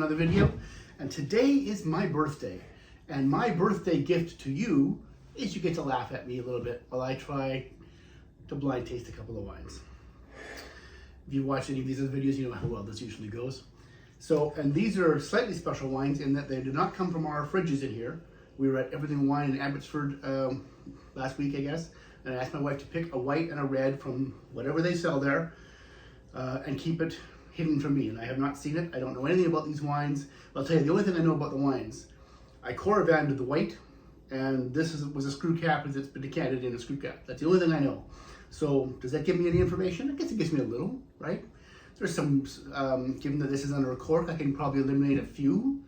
another video. And today is my birthday. And my birthday gift to you is you get to laugh at me a little bit while I try to blind taste a couple of wines. If you watch any of these other videos, you know how well this usually goes. So, and these are slightly special wines in that they do not come from our fridges in here. We were at Everything Wine in Abbotsford last week, I guess, and I asked my wife to pick a white and a red from whatever they sell there and keep it hidden from me. And I have not seen it. I don't know anything about these wines. I'll tell you, the only thing I know about the wines, I Coravanded the white, and this was a screw cap as it's been decanted in a screw cap. That's the only thing I know. So does that give me any information? I guess it gives me a little, right? There's some, given that this is under a cork, I can probably eliminate a few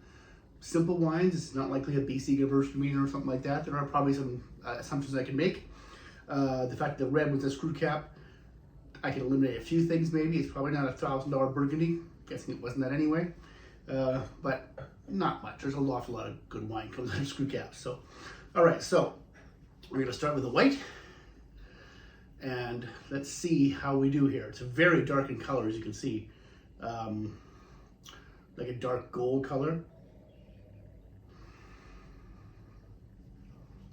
simple wines. It's not likely a BC Gewürztraminer or something like that. There are probably some assumptions I can make. The fact that the red with the screw cap, I can eliminate a few things maybe. It's probably not a $1,000 Burgundy. Guessing it wasn't that anyway. But not much. There's a lot of good wine comes out of screw caps. So, all right, so we're gonna start with the white. And let's see how we do here. It's a very dark in color, as you can see. Like a dark gold color.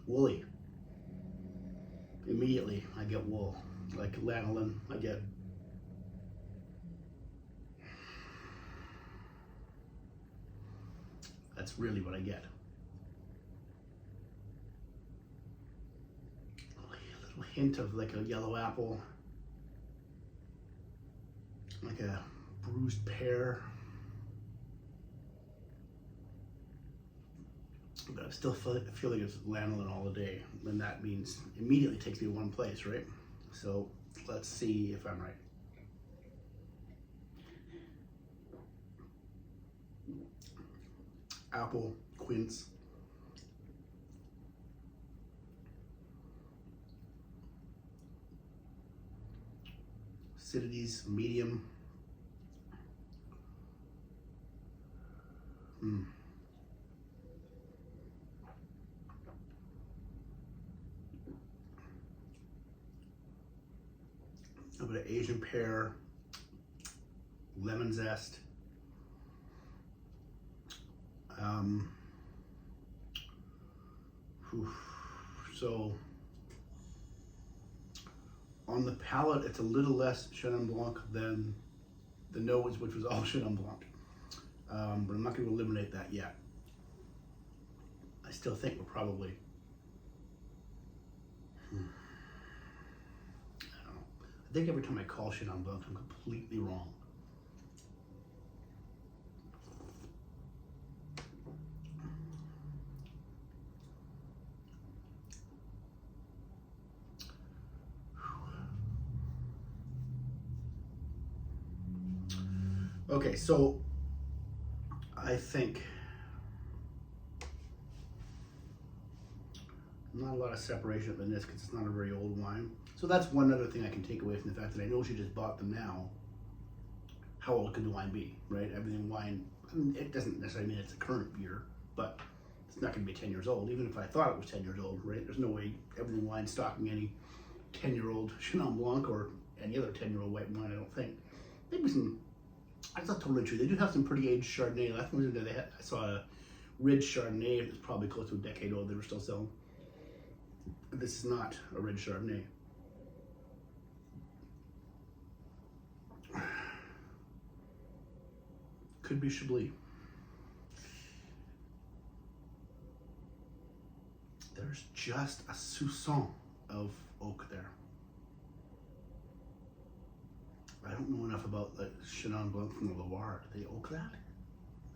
Woolly. Immediately, I get wool. Like lanolin, I get. That's really what I get. A little hint of like a yellow apple. Like a bruised pear. But I still feel like it's lanolin all the day, and that means immediately takes me to one place, right? So let's see if I'm right. Apple, quince. Acidities, medium. A bit of Asian pear, lemon zest. So on the palate, it's a little less Chenin Blanc than the nose, which was all Chenin Blanc. But I'm not going to eliminate that yet. I still think we're probably. I don't know. I think every time I call Chenin Blanc, I'm completely wrong. Okay, so I think not a lot of separation in this because it's not a very old wine. So that's one other thing I can take away from the fact that I know she just bought them now. How old could the wine be, right? Everything wine, I mean, it doesn't necessarily mean it's a current year, but it's not going to be 10 years old. Even if I thought it was 10 years old, right? There's no way Everything Wine stocking any 10-year-old Chenin Blanc or any other 10-year-old white wine, I don't think. Maybe some. That's not totally true. They do have some pretty aged Chardonnay. Last one they had, I saw a Ridge Chardonnay. It was probably close to a decade old. They were still selling. This is not a Ridge Chardonnay. Could be Chablis. There's just a soupçon of oak there. I don't know enough about the Chenin Blanc from the Loire. Do they oak that?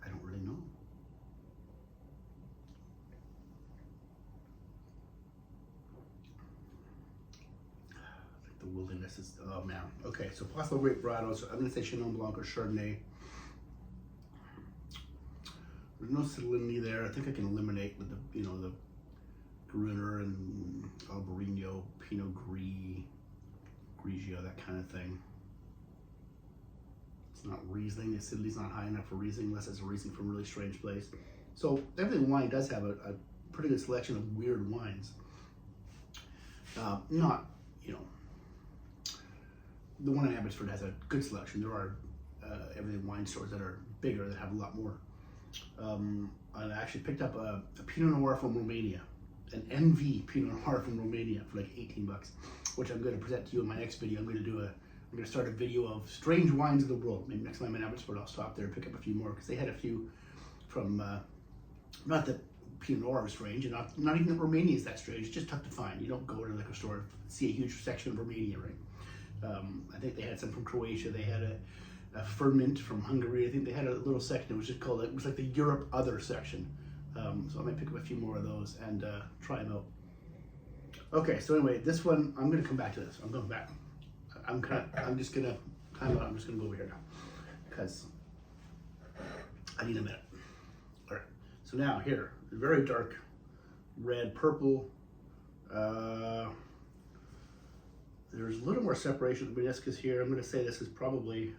I don't really know. I think the wilderness is, oh man. Okay, so Possible Grape Varietal. So I'm gonna say Chenin Blanc or Chardonnay. There's no salinity there. I think I can eliminate with the, you know, the Gruner and Albarino, Pinot Gris, Grigio, that kind of thing. It's not Riesling. The acidity's not high enough for Riesling unless it's a Riesling from a really strange place. So Everything Wine does have a pretty good selection of weird wines. Not, you know, the one in Abbotsford has a good selection. There are Everything Wine stores that are bigger that have a lot more I actually picked up a Pinot Noir from Romania, an NV Pinot Noir from Romania for like 18 bucks, which I'm going to present to you in my next video. I'm going to start a video of strange wines of the world. Maybe next time I'm in Abbotsford, I'll stop there and pick up a few more, because they had a few from, not that Pinot Noir is strange, and not even that Romania is that strange. It's just tough to find. You don't go to the liquor store and see a huge section of Romania, right? I think they had some from Croatia. They had a ferment from Hungary. I think they had a little section that was just called, it was like the Europe Other section. So I might pick up a few more of those and try them out. Okay, so anyway, this one, I'm gonna come back to this. I'm going back. I'm just gonna go over here now, because I need a minute. All right, so now here, very dark red, purple. There's a little more separation with the meniscus here. I'm gonna say this is probably,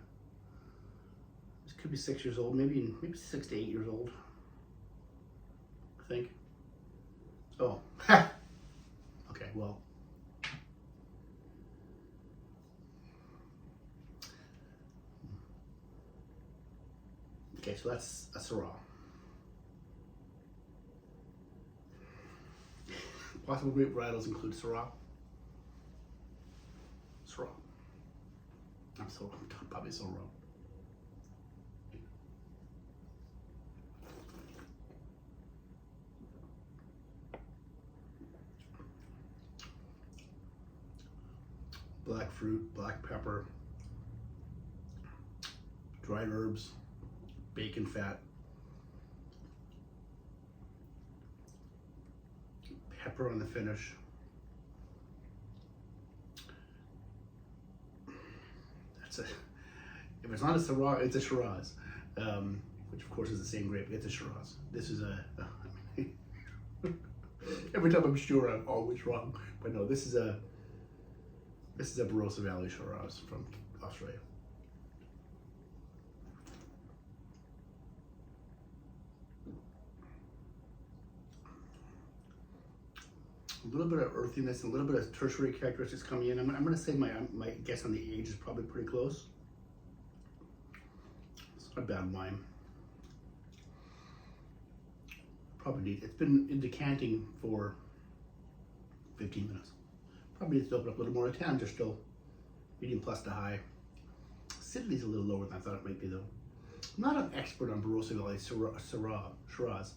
this could be 6 years old, maybe 6 to 8 years old, I think. Oh, okay, well. Okay, so that's a Syrah. Possible grape varietals include Syrah. Syrah. I'm probably so wrong. Black fruit, black pepper, dried herbs, bacon fat, pepper on the finish. If it's not a Syrah, it's a Shiraz, which of course is the same grape. It's a Shiraz. This is every time I'm sure I'm always wrong, but no, this is a Barossa Valley Shiraz from Australia. A little bit of earthiness, a little bit of tertiary characteristics coming in. I'm going to say my guess on the age is probably pretty close. It's not a bad wine. Probably neat. It's been in decanting for 15 minutes. Probably needs to open up a little more. The tannins are still medium plus to high. Acidity's a little lower than I thought it might be, though. I'm not an expert on Barossa Valley Syrah, Shiraz,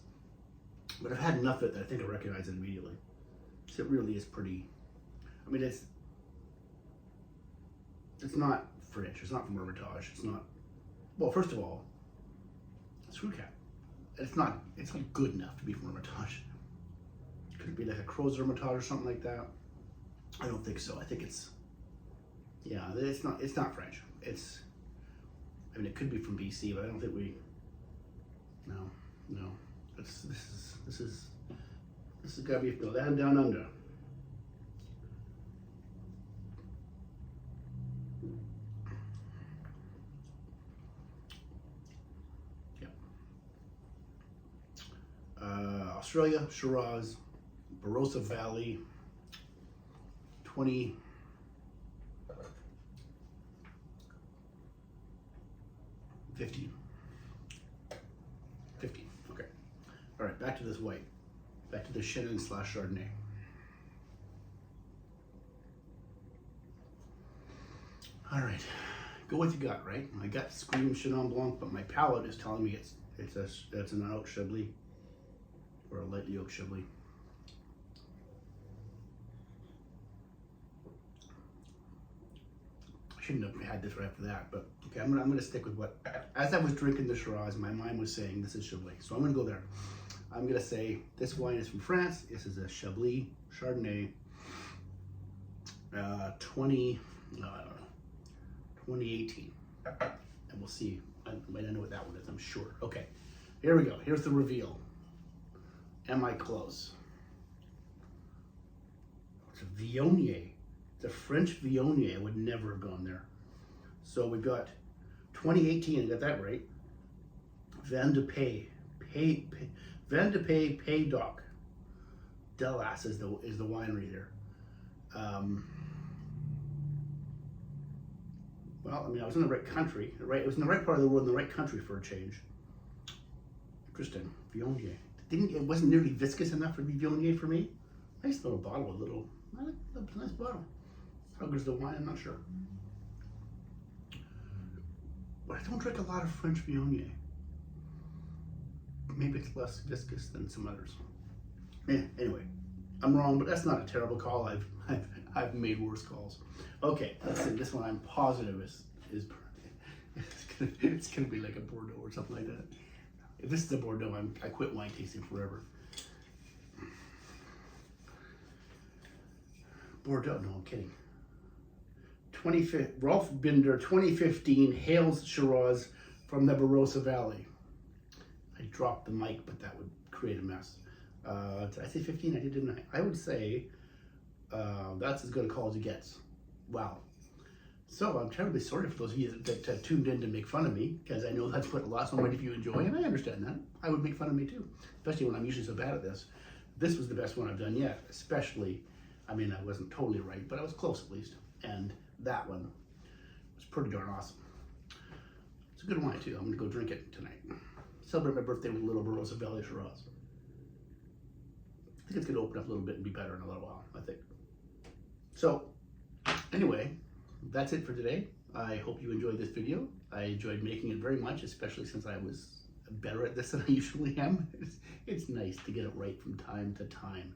but I've had enough of it that I think I recognize it immediately. So it really is pretty. I mean, it's not French. It's not from Hermitage. It's not. Well, first of all, screw cap. It's not good enough to be from Hermitage. Could it be like a Croz Hermitage or something like that? I don't think so. I think it's, yeah, it's not French. I mean, it could be from BC, but I don't think no. This has got to be the land down under. Yeah. Australia, Shiraz, Barossa Valley, 20. $15. Okay. All right, back to this white. Back to the Chenin / Chardonnay. All right, go with your gut, right? My gut screams Chenin Blanc, but my palate is telling me it's an oak Chablis or a lightly oaked Chablis. I shouldn't have had this right after that, but okay, I'm gonna stick with what, as I was drinking the Shiraz, my mind was saying this is Chablis, so I'm gonna go there. I'm gonna say this wine is from France. This is a Chablis Chardonnay, 2018, and we'll see. I might not know what that one is, I'm sure. Okay, here we go. Here's the reveal. Am I close? It's a Viognier. It's a French Viognier. I would never have gone there. So we've got 2018, I got that right. Vin de Pays d'Oc. Delas is the winery there. Well, I mean, I was in the right country, right? It was in the right part of the world, in the right country for a change. Interesting. Viognier. It wasn't nearly viscous enough for Viognier for me. Nice little bottle, I like a nice bottle. How good is the wine? I'm not sure. But I don't drink a lot of French Viognier. Maybe it's less viscous than some others. Yeah, anyway, I'm wrong, but that's not a terrible call. I've made worse calls. Okay, let's see. This one I'm positive is it's gonna be like a Bordeaux or something like that. If this is a Bordeaux, I quit wine tasting forever. Bordeaux? No, I'm kidding. Rolf Binder 2015 Hales Shiraz from the Barossa Valley. I dropped the mic, but that would create a mess. Did I say 15? I did, didn't I? I would say that's as good a call as it gets. Wow. So I'm terribly sorry for those of you that tuned in to make fun of me, because I know that's what lots of weight if you enjoy, and I understand that. I would make fun of me too, especially when I'm usually so bad at this. This was the best one I've done yet, especially, I mean, I wasn't totally right, but I was close at least. And that one was pretty darn awesome. It's a good wine too. I'm gonna go drink it tonight. Celebrate my birthday with a little Barossa Valley Shiraz. I think it's gonna open up a little bit and be better in a little while, I think. So, anyway, that's it for today. I hope you enjoyed this video. I enjoyed making it very much, especially since I was better at this than I usually am. It's nice to get it right from time to time.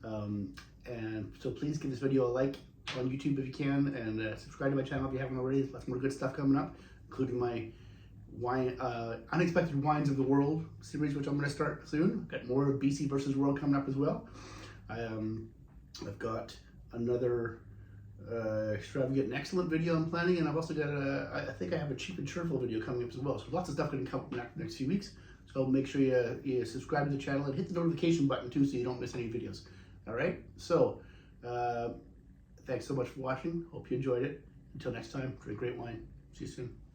And so please give this video a like on YouTube if you can, and subscribe to my channel if you haven't already. Lots more good stuff coming up, including my Unexpected Wines of the World series, which I'm going to start soon. I've got more BC versus World coming up as well. I've got another extravagant and excellent video I'm planning, and I've also got I think I have a cheap and cheerful video coming up as well. So lots of stuff going to come up in the next few weeks. So make sure you subscribe to the channel and hit the notification button too, so you don't miss any videos. All right. So thanks so much for watching. Hope you enjoyed it. Until next time, drink great wine. See you soon.